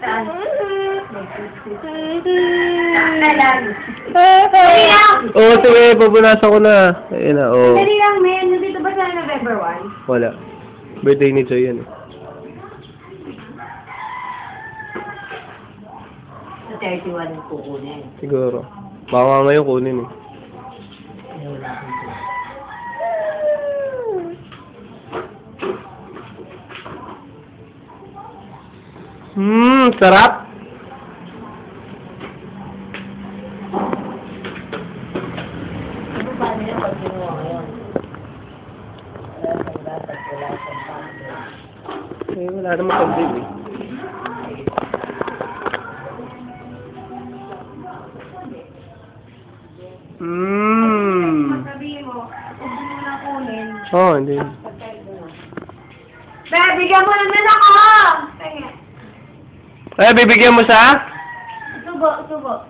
Saan? Oo, sige, papunasan ko na. Ayun na, oo. Dali lang, men. Nandito ba sa November 1? Wala. Birthday ni Joy yan. Sa 31 yung kukunin. Siguro. Baka ngayon kunin eh. Ay, wala akong ito. Sarap! Ano ba niya pag ginawa ngayon? Wala siyang dapat, wala siyang pangit. Eh, wala naman pag-din eh. Sabihin mo, kung gusto mo na kunin. Oo, hindi. Be, bigyan mo naman ako! Eh, bibigyan mo sa? Subo, subo.